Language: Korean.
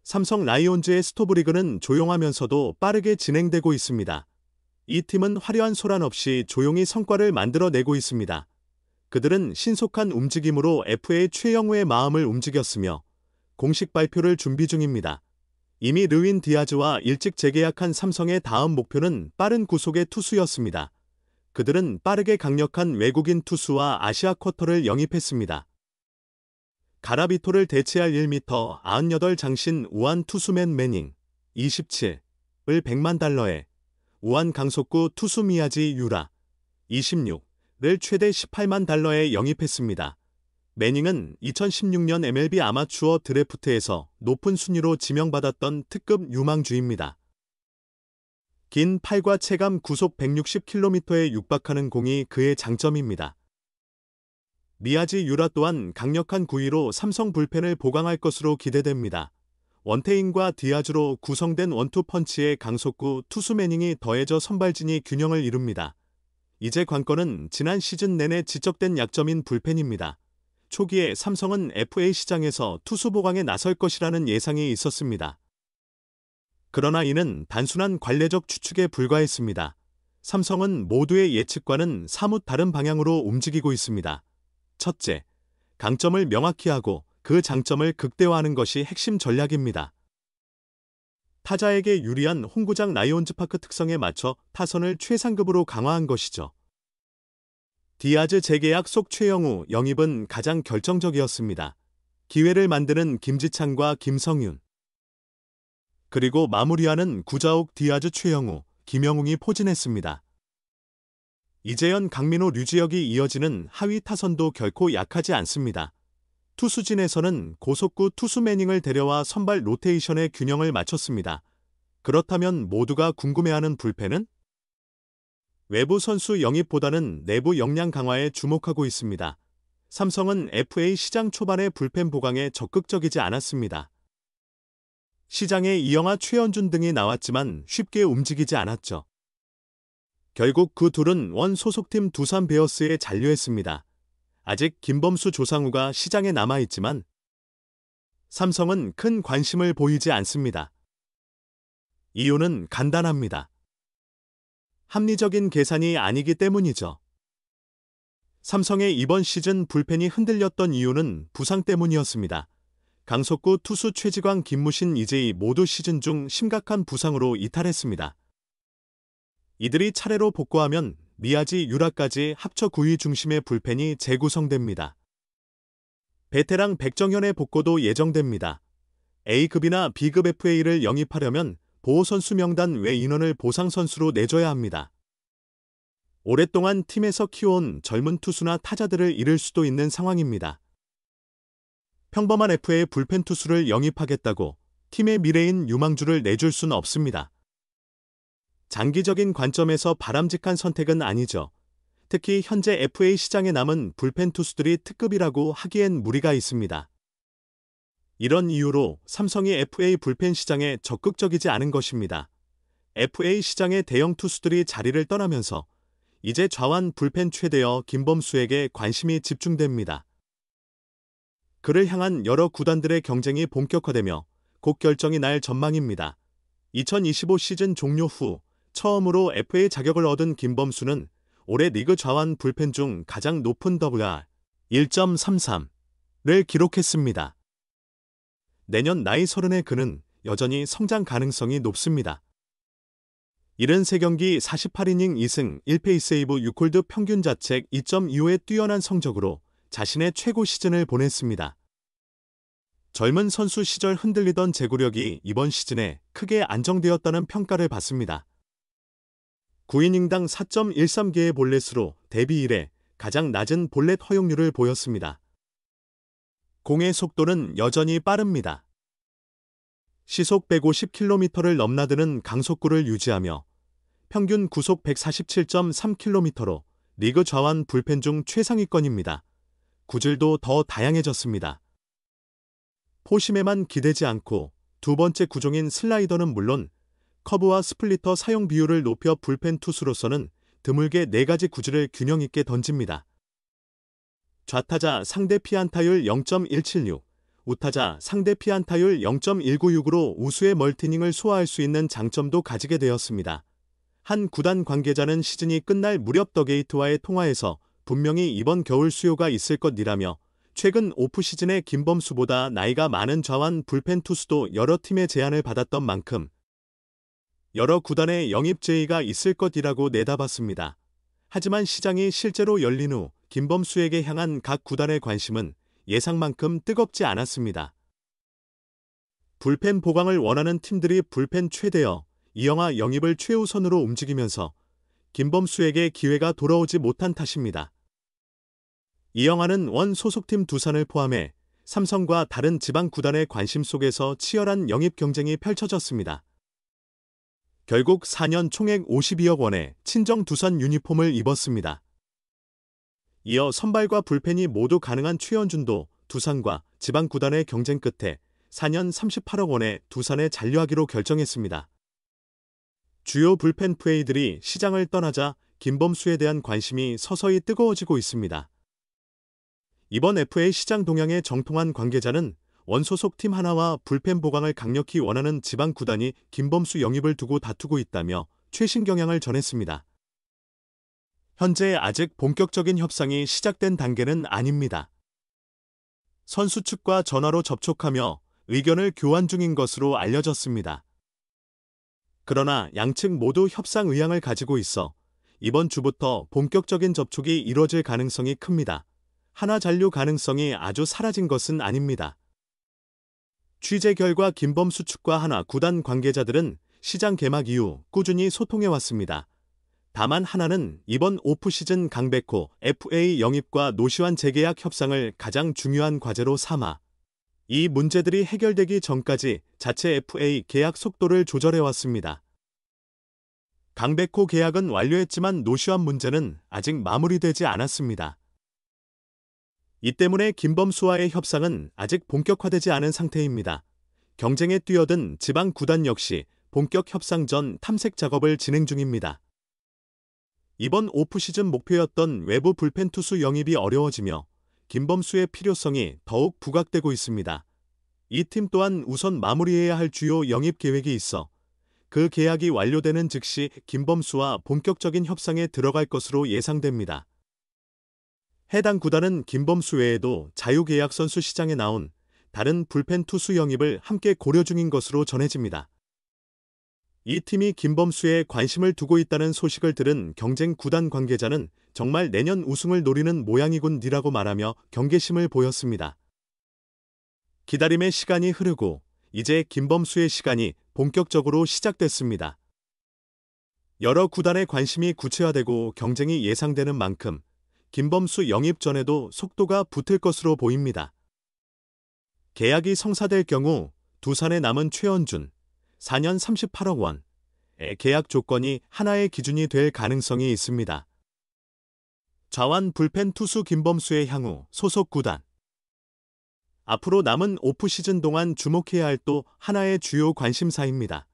삼성 라이온즈의 스토브리그는 조용하면서도 빠르게 진행되고 있습니다. 이 팀은 화려한 소란 없이 조용히 성과를 만들어내고 있습니다. 그들은 신속한 움직임으로 FA 최영우의 마음을 움직였으며 공식 발표를 준비 중입니다. 이미 르윈 디아즈와 일찍 재계약한 삼성의 다음 목표는 빠른 구속의 투수였습니다. 그들은 빠르게 강력한 외국인 투수와 아시아 쿼터를 영입했습니다. 가라비토를 대체할 1m 98 장신 우한 투수 맨 매닝 27을 $100만, 우한 강속구 투수 미야지 유라 26를 최대 $18만 영입했습니다. 매닝은 2016년 MLB 아마추어 드래프트에서 높은 순위로 지명받았던 특급 유망주입니다. 긴 팔과 체감 구속 160km에 육박하는 공이 그의 장점입니다. 미야지 유라 또한 강력한 구위로 삼성 불펜을 보강할 것으로 기대됩니다. 원태인과 디아즈로 구성된 원투펀치의 강속구 투수 매닝이 더해져 선발진이 균형을 이룹니다. 이제 관건은 지난 시즌 내내 지적된 약점인 불펜입니다. 초기에 삼성은 FA 시장에서 투수 보강에 나설 것이라는 예상이 있었습니다. 그러나 이는 단순한 관례적 추측에 불과했습니다. 삼성은 모두의 예측과는 사뭇 다른 방향으로 움직이고 있습니다. 첫째, 강점을 명확히 하고 그 장점을 극대화하는 것이 핵심 전략입니다. 타자에게 유리한 홈구장 라이온즈 파크 특성에 맞춰 타선을 최상급으로 강화한 것이죠. 디아즈 재계약 속 최영우 영입은 가장 결정적이었습니다. 기회를 만드는 김지찬과 김성윤, 그리고 마무리하는 구자욱 디아즈 최영우, 김영웅이 포진했습니다. 이재현 강민호 류지혁이 이어지는 하위 타선도 결코 약하지 않습니다. 투수진에서는 고속구 투수 매닝을 데려와 선발 로테이션의 균형을 맞췄습니다. 그렇다면 모두가 궁금해하는 불펜은? 외부 선수 영입보다는 내부 역량 강화에 주목하고 있습니다. 삼성은 FA 시장 초반의 불펜 보강에 적극적이지 않았습니다. 시장에 이영하, 최현준 등이 나왔지만 쉽게 움직이지 않았죠. 결국 그 둘은 원 소속팀 두산 베어스에 잔류했습니다. 아직 김범수, 조상우가 시장에 남아있지만 삼성은 큰 관심을 보이지 않습니다. 이유는 간단합니다. 합리적인 계산이 아니기 때문이죠. 삼성의 이번 시즌 불펜이 흔들렸던 이유는 부상 때문이었습니다. 강속구 투수 최지광, 김무신, 이재희 모두 시즌 중 심각한 부상으로 이탈했습니다. 이들이 차례로 복구하면 미야지 유라까지 합쳐 9위 중심의 불펜이 재구성됩니다. 베테랑 백정현의 복구도 예정됩니다. A급이나 B급 FA를 영입하려면 보호선수 명단 외 인원을 보상선수로 내줘야 합니다. 오랫동안 팀에서 키워온 젊은 투수나 타자들을 잃을 수도 있는 상황입니다. 평범한 FA 불펜 투수를 영입하겠다고 팀의 미래인 유망주를 내줄 수는 없습니다. 장기적인 관점에서 바람직한 선택은 아니죠. 특히 현재 FA 시장에 남은 불펜 투수들이 특급이라고 하기엔 무리가 있습니다. 이런 이유로 삼성이 FA 불펜 시장에 적극적이지 않은 것입니다. FA 시장의 대형 투수들이 자리를 떠나면서 이제 좌완 불펜 최대어 김범수에게 관심이 집중됩니다. 그를 향한 여러 구단들의 경쟁이 본격화되며 곧 결정이 날 전망입니다. 2025 시즌 종료 후 처음으로 FA 자격을 얻은 김범수는 올해 리그 좌완 불펜 중 가장 높은 WR 1.33를 기록했습니다. 내년 나이 30의 그는 여전히 성장 가능성이 높습니다. 73경기 48이닝 2승 1패 세이브 6홀드 평균 자책 2.25의 뛰어난 성적으로 자신의 최고 시즌을 보냈습니다. 젊은 선수 시절 흔들리던 제구력이 이번 시즌에 크게 안정되었다는 평가를 받습니다. 9이닝당 4.13개의 볼넷으로 데뷔 이래 가장 낮은 볼넷 허용률을 보였습니다. 공의 속도는 여전히 빠릅니다. 시속 150km를 넘나드는 강속구를 유지하며 평균 구속 147.3km로 리그 좌완 불펜 중 최상위권입니다. 구질도 더 다양해졌습니다. 포심에만 기대지 않고 두 번째 구종인 슬라이더는 물론 커브와 스플리터 사용 비율을 높여 불펜 투수로서는 드물게 4가지 구질을 균형 있게 던집니다. 좌타자 상대 피안타율 0.176, 우타자 상대 피안타율 0.196으로 우수의 멀티닝을 소화할 수 있는 장점도 가지게 되었습니다. 한 구단 관계자는 시즌이 끝날 무렵 더게이트와의 통화에서 분명히 이번 겨울 수요가 있을 것이라며 최근 오프시즌에 김범수보다 나이가 많은 좌완 불펜 투수도 여러 팀의 제안을 받았던 만큼 여러 구단의 영입 제의가 있을 것이라고 내다봤습니다. 하지만 시장이 실제로 열린 후 김범수에게 향한 각 구단의 관심은 예상만큼 뜨겁지 않았습니다. 불펜 보강을 원하는 팀들이 불펜 최대여 이영하 영입을 최우선으로 움직이면서 김범수에게 기회가 돌아오지 못한 탓입니다. 이영하는 원 소속팀 두산을 포함해 삼성과 다른 지방 구단의 관심 속에서 치열한 영입 경쟁이 펼쳐졌습니다. 결국 4년 총액 52억 원의 친정 두산 유니폼을 입었습니다. 이어 선발과 불펜이 모두 가능한 최현준도 두산과 지방 구단의 경쟁 끝에 4년 38억 원에 두산에 잔류하기로 결정했습니다. 주요 불펜 플레이들이 시장을 떠나자 김범수에 대한 관심이 서서히 뜨거워지고 있습니다. 이번 FA 시장 동향에 정통한 관계자는 원소속 팀 하나와 불펜 보강을 강력히 원하는 지방 구단이 김범수 영입을 두고 다투고 있다며 최신 경향을 전했습니다. 현재 아직 본격적인 협상이 시작된 단계는 아닙니다. 선수 측과 전화로 접촉하며 의견을 교환 중인 것으로 알려졌습니다. 그러나 양측 모두 협상 의향을 가지고 있어 이번 주부터 본격적인 접촉이 이뤄질 가능성이 큽니다. 하나 잔류 가능성이 아주 사라진 것은 아닙니다. 취재 결과 김범수 측과 하나 구단 관계자들은 시장 개막 이후 꾸준히 소통해왔습니다. 다만 하나는 이번 오프시즌 강백호 FA 영입과 노시환 재계약 협상을 가장 중요한 과제로 삼아 이 문제들이 해결되기 전까지 자체 FA 계약 속도를 조절해왔습니다. 강백호 계약은 완료했지만 노시환 문제는 아직 마무리되지 않았습니다. 이 때문에 김범수와의 협상은 아직 본격화되지 않은 상태입니다. 경쟁에 뛰어든 지방 구단 역시 본격 협상 전 탐색 작업을 진행 중입니다. 이번 오프시즌 목표였던 외부 불펜 투수 영입이 어려워지며 김범수의 필요성이 더욱 부각되고 있습니다. 이 팀 또한 우선 마무리해야 할 주요 영입 계획이 있어 그 계약이 완료되는 즉시 김범수와 본격적인 협상에 들어갈 것으로 예상됩니다. 해당 구단은 김범수 외에도 자유계약 선수 시장에 나온 다른 불펜 투수 영입을 함께 고려 중인 것으로 전해집니다. 이 팀이 김범수에 관심을 두고 있다는 소식을 들은 경쟁 구단 관계자는 정말 내년 우승을 노리는 모양이군이라고 말하며 경계심을 보였습니다. 기다림의 시간이 흐르고 이제 김범수의 시간이 본격적으로 시작됐습니다. 여러 구단의 관심이 구체화되고 경쟁이 예상되는 만큼 김범수 영입 전에도 속도가 붙을 것으로 보입니다. 계약이 성사될 경우 두산에 남은 최현준 4년 38억 원의 계약 조건이 하나의 기준이 될 가능성이 있습니다. 좌완 불펜 투수 김범수의 향후 소속 구단. 앞으로 남은 오프시즌 동안 주목해야 할 또 하나의 주요 관심사입니다.